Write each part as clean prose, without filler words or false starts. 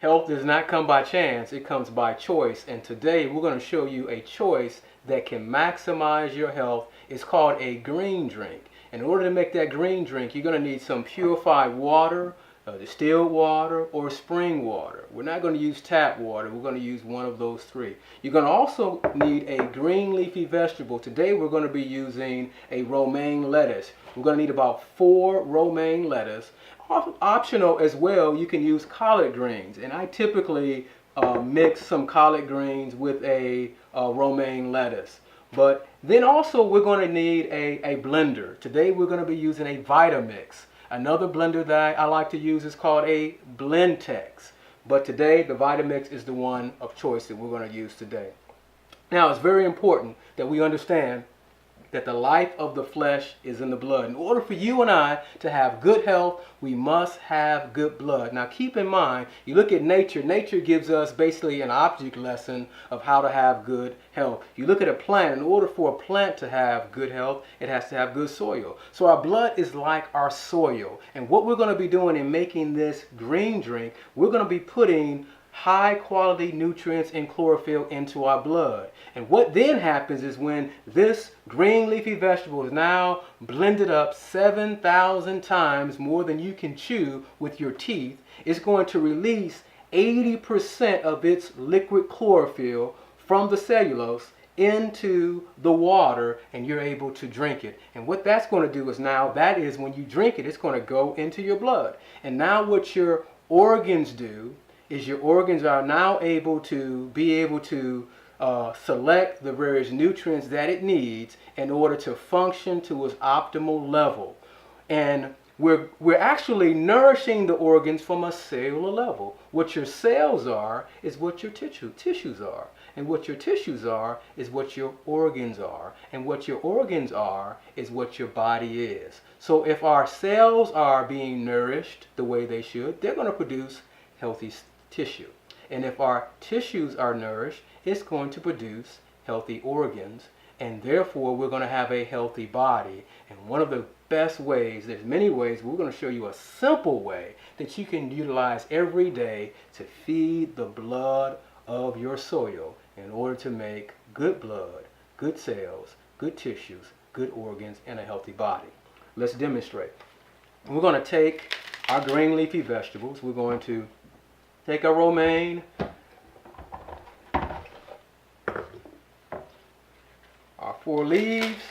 Health does not come by chance, it comes by choice. And today we're going to show you a choice that can maximize your health. It's called a green drink. In order to make that green drink, you're going to need some purified water, distilled water, or spring water. We're not going to use tap water. We're going to use one of those three. You're going to also need a green leafy vegetable. Today we're going to be using a romaine lettuce. We're going to need about 4 romaine lettuce. Optional as well, you can use collard greens. And I typically mix some collard greens with a romaine lettuce. But then also we're going to need a blender. Today we're going to be using a Vitamix. Another blender that I like to use is called a Blendtex. But today the Vitamix is the one of choice that we're going to use today. Now it's very important that we understand that the life of the flesh is in the blood. In order for you and I to have good health, we must have good blood. Now keep in mind, you look at nature, nature gives us basically an object lesson of how to have good health. You look at a plant, in order for a plant to have good health, it has to have good soil. So our blood is like our soil. And what we're going to be doing in making this green drink, we're going to be putting high quality nutrients and chlorophyll into our blood. And what then happens is when this green leafy vegetable is now blended up 7,000 times more than you can chew with your teeth, it's going to release 80% of its liquid chlorophyll from the cellulose into the water, and you're able to drink it. And what that's going to do is now, that is when you drink it, it's going to go into your blood. And now what your organs do is your organs are now able to select the various nutrients that it needs in order to function to its optimal level. And we're actually nourishing the organs from a cellular level. What your cells are is what your tissues are. And what your tissues are is what your organs are. And what your organs are is what your body is. So if our cells are being nourished the way they should, they're going to produce healthy tissue. And if our tissues are nourished, it's going to produce healthy organs, and therefore we're going to have a healthy body. And one of the best ways, there's many ways, we're going to show you a simple way that you can utilize every day to feed the blood of your soil in order to make good blood, good cells, good tissues, good organs, and a healthy body. Let's demonstrate. We're going to take our green leafy vegetables. We're going to take our romaine, our 4 leaves.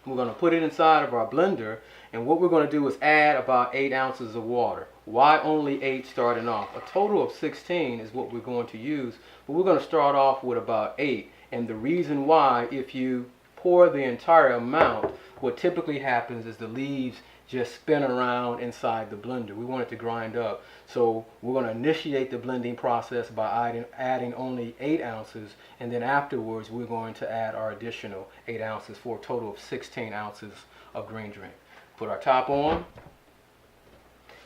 We're going to put it inside of our blender, and what we're going to do is add about 8 ounces of water. Why only 8 starting off? A total of 16 is what we're going to use, but we're going to start off with about 8. And the reason why, if you pour the entire amount, what typically happens is the leaves just spin around inside the blender. We want it to grind up. So we're going to initiate the blending process by adding only 8 ounces, and then afterwards we're going to add our additional 8 ounces for a total of 16 ounces of green drink. Put our top on,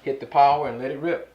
hit the power, and let it rip.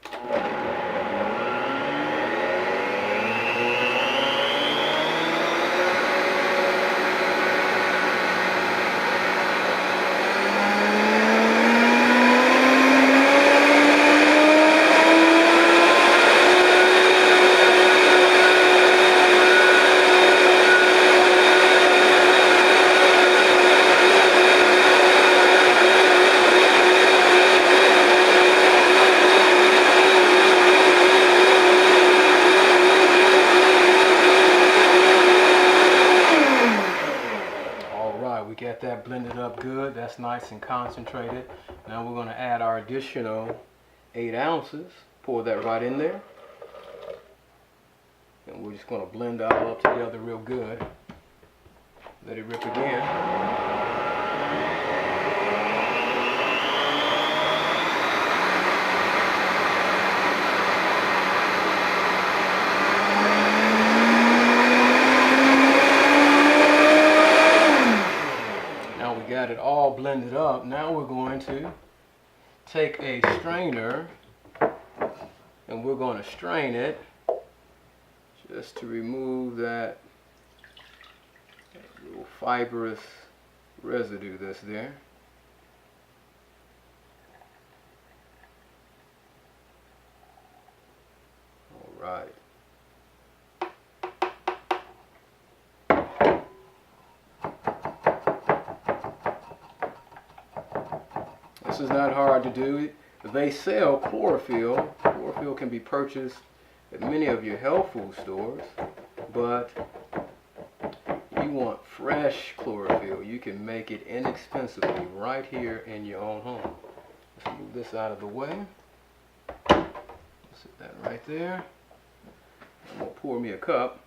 We got that blended up good. That's nice and concentrated. Now we're going to add our additional 8 ounces. Pour that right in there. And we're just going to blend that all up together real good. Let it rip again. Got it all blended up. Now we're going to take a strainer and we're going to strain it just to remove that little fibrous residue that's there. right. This is not hard to do. They sell chlorophyll. Chlorophyll can be purchased at many of your health food stores, but you want fresh chlorophyll. You can make it inexpensively right here in your own home. Let's move this out of the way. Set that right there. I'm going to pour me a cup.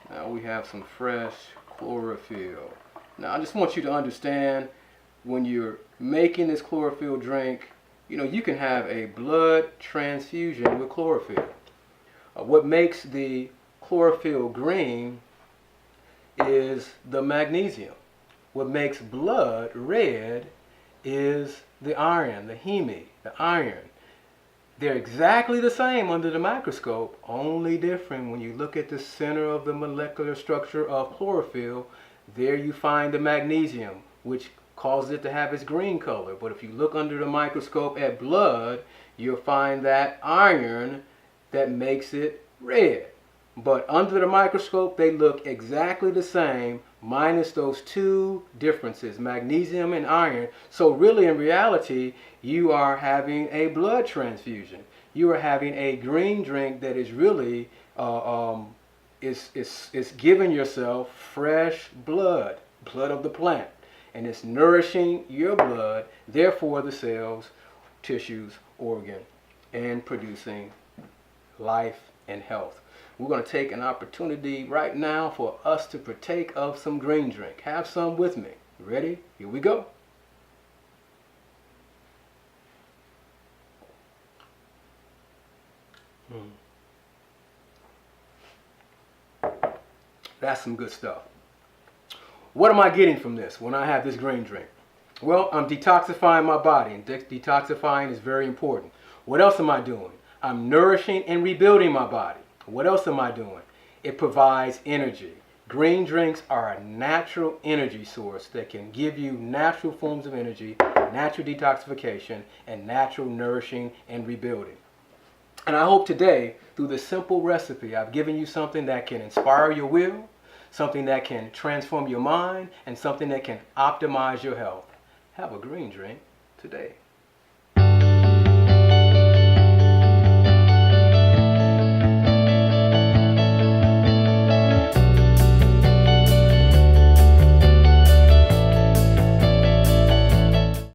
Now we have some fresh chlorophyll. Now I just want you to understand, when you're making this chlorophyll drink, you know, you can have a blood transfusion with chlorophyll. What makes the chlorophyll green is the magnesium. What makes blood red is the iron, the heme, the iron. They're exactly the same under the microscope, only different when you look at the center of the molecular structure of chlorophyll. There you find the magnesium, which causes it to have its green color. But if you look under the microscope at blood, you'll find that iron that makes it red. But under the microscope, they look exactly the same, minus those two differences, magnesium and iron. So really, in reality, you are having a blood transfusion. You are having a green drink that is really is giving yourself fresh blood of the plant, and it's nourishing your blood, therefore the cells, tissues, organ, and producing life and health. We're going to take an opportunity right now for us to partake of some green drink. Have some with me. Ready? Here we go. That's some good stuff. What am I getting from this when I have this green drink? Well, I'm detoxifying my body, and detoxifying is very important. What else am I doing? I'm nourishing and rebuilding my body. What else am I doing? It provides energy. Green drinks are a natural energy source that can give you natural forms of energy, natural detoxification, and natural nourishing and rebuilding. And I hope today, through this simple recipe, I've given you something that can inspire your will, something that can transform your mind, and something that can optimize your health. Have a green drink today.